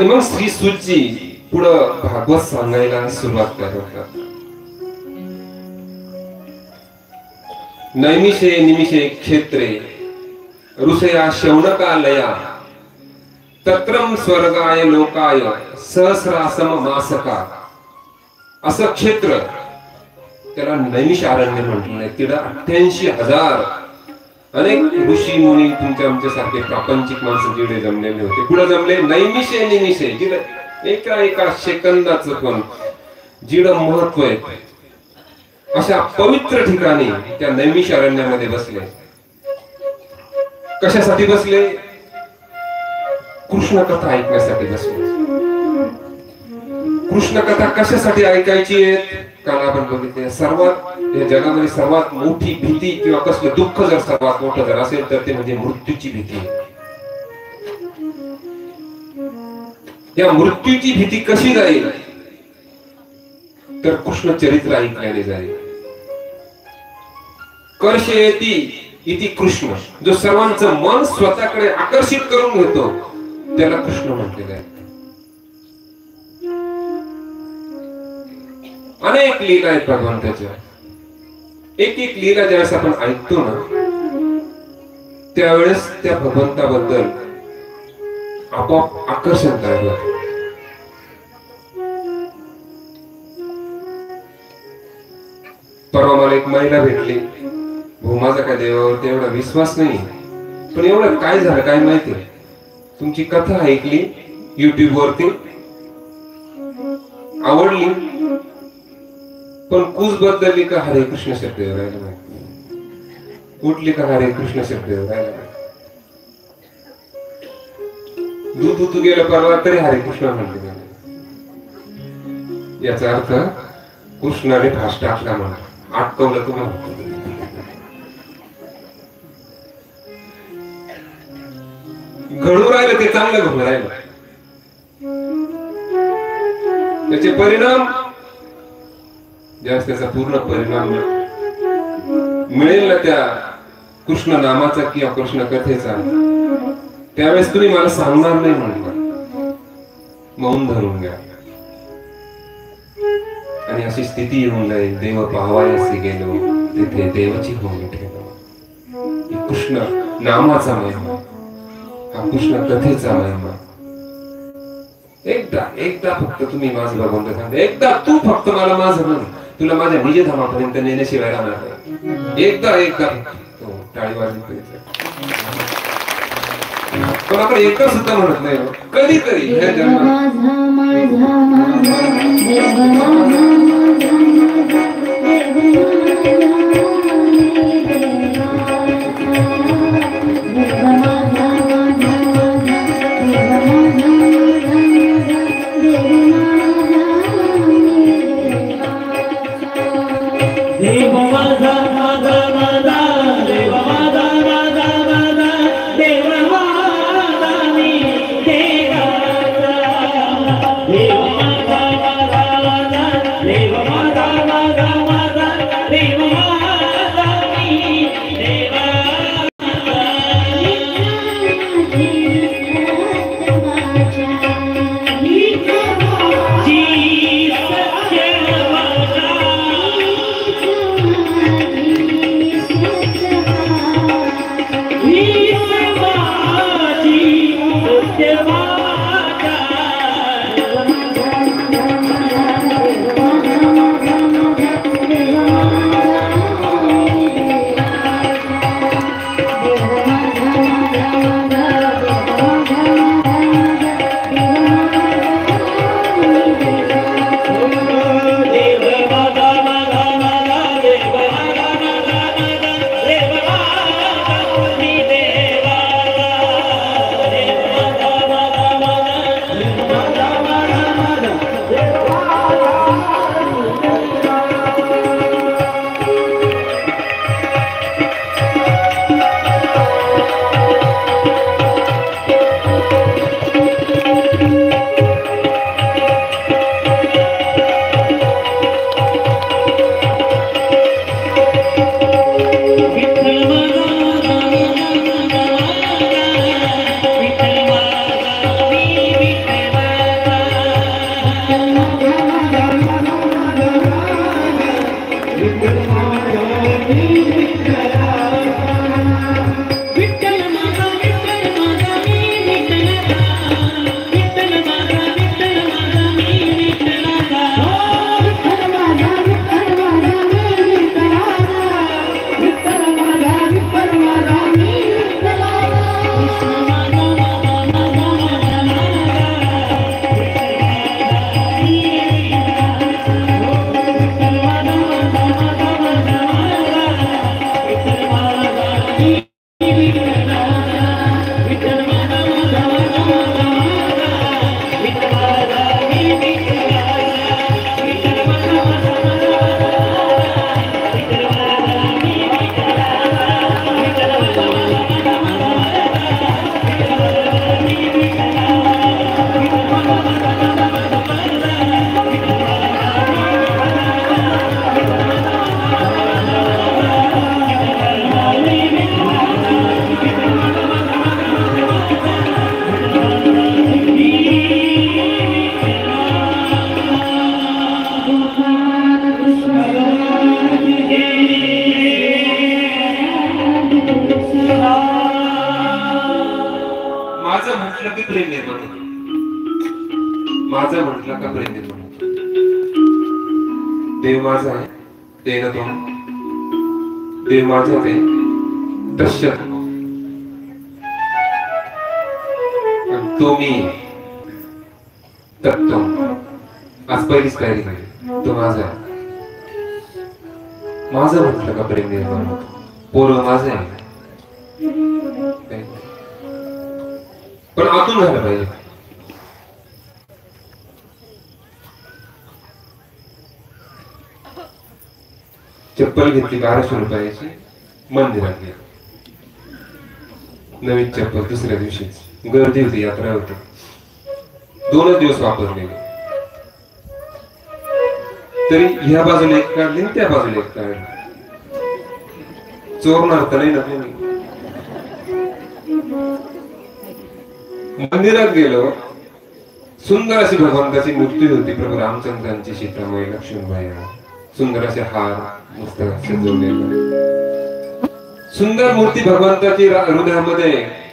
आणि मग श्री सूतजी पुढं भागवत सांगायला सुरुवात करतात. नैमिषे निमिषे क्षेत्रे ऋषया शौनकालया तत्रम स्वर्गाय लोकाय सहस्रासम मासका. असं क्षेत्र त्याला नैमिषारण्य म्हटलंय. तिथं 88,000 अनेक ऋषी मुनी तुमच्या आमच्यासारखे प्रापंचिक माणसं जिडे जमलेले होते. पुढे जमले नैमिषे निमिषे, जिडं एका एका सेकंदाचं पण जिडं महत्व आहे अशा पवित्र ठिकाणी त्या नैमिषारण्यामध्ये बसले. कशासाठी बसले? कृष्ण कथा ऐकण्यासाठी बसले. कृष्ण कथा कशासाठी ऐकायची आहे? काल आपण बघितले सर्वात या जगामध्ये सर्वात मोठी भीती किंवा कसलं दुःख जर सर्वात मोठं जर असेल तर ते म्हणजे मृत्यूची भीती. या मृत्यूची भीती कशी जाईल? तर कृष्ण चरित्र ऐकल्याने जाईल. कर्षयति इति कृष्ण, जो सर्वांचं मन स्वतःकडे आकर्षित करून घेतो त्याला कृष्ण म्हटलेलं आहे. अनेक लीला आहेत भगवंताच्या. एक एक लीला ज्यावेळेस आपण ऐकतो ना त्यावेळेस त्या भगवंताबद्दल आपोआप आकर्षण तयार होतं. परवा मला एक महिला भेटली. भाऊ माझा काय देवावरती एवढा विश्वास नाही, पण एवढं काय झालं काय माहिती, तुमची कथा ऐकली युट्यूब वरती, आवडली, पण कुस बदलली का हरे कृष्ण शब्द राहिला नाही, उठली का हरे कृष्ण शब्द राहिला नाही, दूध गेलं परवा तरी हरे कृष्ण म्हणले. याचा अर्थ कृष्णाने फास टाकला म्हणा, अटकवलं तुम्हाला. घडू राहिलं ते चांगलं घडू राहिलं. त्याचे परिणाम ज्यावेळेस त्याचा पूर्ण परिणाम मिळेल ना त्या कृष्ण नामाचा किंवा कृष्ण कथेचा, त्यावेळेस तुम्ही मला सांगणार नाही म्हटलं, मौन धरून घ्या. आणि अशी स्थिती येऊन जाईल, देव पाहावयासी गेलो तिथे देवाची होऊन ठेवलो. कृष्ण नामाचा महिमा, हा कृष्ण कथेचा महिमा. एकदा फक्त तुम्ही माझं भगवंत सांगा, एकदा तू फक्त मला माझं म्हण, तुला माझ्या निज धामापर्यंत नेण्याशिवाय राहणार नाही. एकदा टाळी वाजली. पण आपण एकदा सुद्धा म्हणत नाही. कधीतरी ह्या जन्मात माझा म्हटला का प्रेम देतो. देव माझा आहे ते ना तो, देव माझा ते तस्य तो मी तत्व. आज पहिलीच पायरी नाही, तो माझा आहे. माझं म्हटलं का प्रेम निर्माण होतं. पोरं माझं आहे पण आतून झालं पाहिजे. चप्पल घेतली 1200 रुपयाची, मंदिरात गेली. नवीन चप्पल दुसऱ्या दिवशीच. गर्दी होती, यात्रा होती. 2 दिवस वापरलेले. तरी ह्या बाजूला एक काढली, त्या बाजूला एक काढली. चोरणार तर नाही ना कोणी. मंदिरात गेलो, सुंदर अशी भगवंताची मूर्ती होती. प्रभू रामचंद्रांची, सीतामाई, लक्ष्मणबाई. सुंदर असे हार मस्त सजवलेले. सुंदर मूर्ती भगवंताची हृदयामध्ये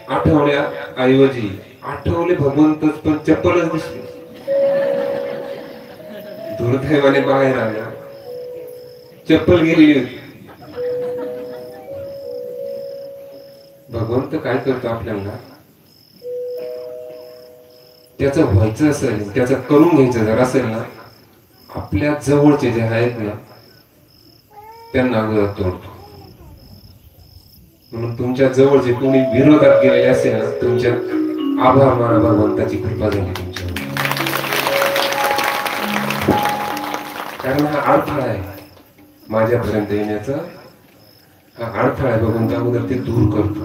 आठवण्याऐवजी आठवले भगवंतच, पण चप्पलच दिसली. दुर्दैवाने बाहेर आल्या, चप्पल गेलेली होती. भगवंत काय करतो आपल्याला, त्याचं व्हायचं असेल, त्याचं करून घ्यायचं जर असेल ना, आपल्या जवळचे जे आहेत ना त्यांना अगोदर तोडतो. म्हणून तुमच्या जवळचे कोणी विरोधात गेलेले असेल ना, तुमच्या आभार माना, भगवंताची कृपा झाली तुमच्यावर. कारण हा अडथळा आहे माझ्यापर्यंत येण्याचा. हा अडथळा आहे, भगवंत अगोदर ते दूर करतो.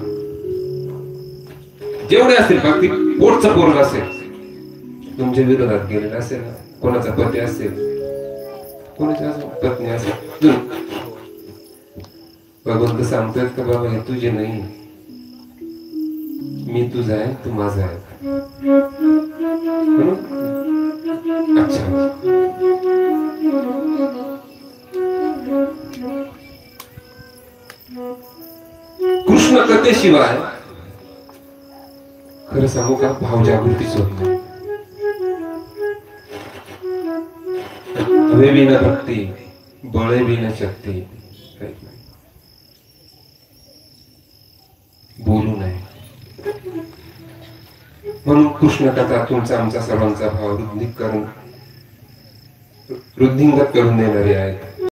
जेवढे असतील बाकी पोटचं पोरग असेल, तुमच्या विरोधात गेलेला असेल ना, कोणाचा पती असेल, कोणाची पत्नी असेल, भगवंत सांगतोय का बाबा हे तुझे नाही, मी तुझा आहे, तू माझा आहे. अच्छा, कृष्ण कथेशिवाय खरं सांगू का भाव जागृतीच होत नाही. हवे बिना भक्ती, बळे बिना शक्ती. बोलू नये. म्हणून कृष्ण कथा तुमचा आमचा सर्वांचा भाव वृद्धिंगत करून देणारी आहे.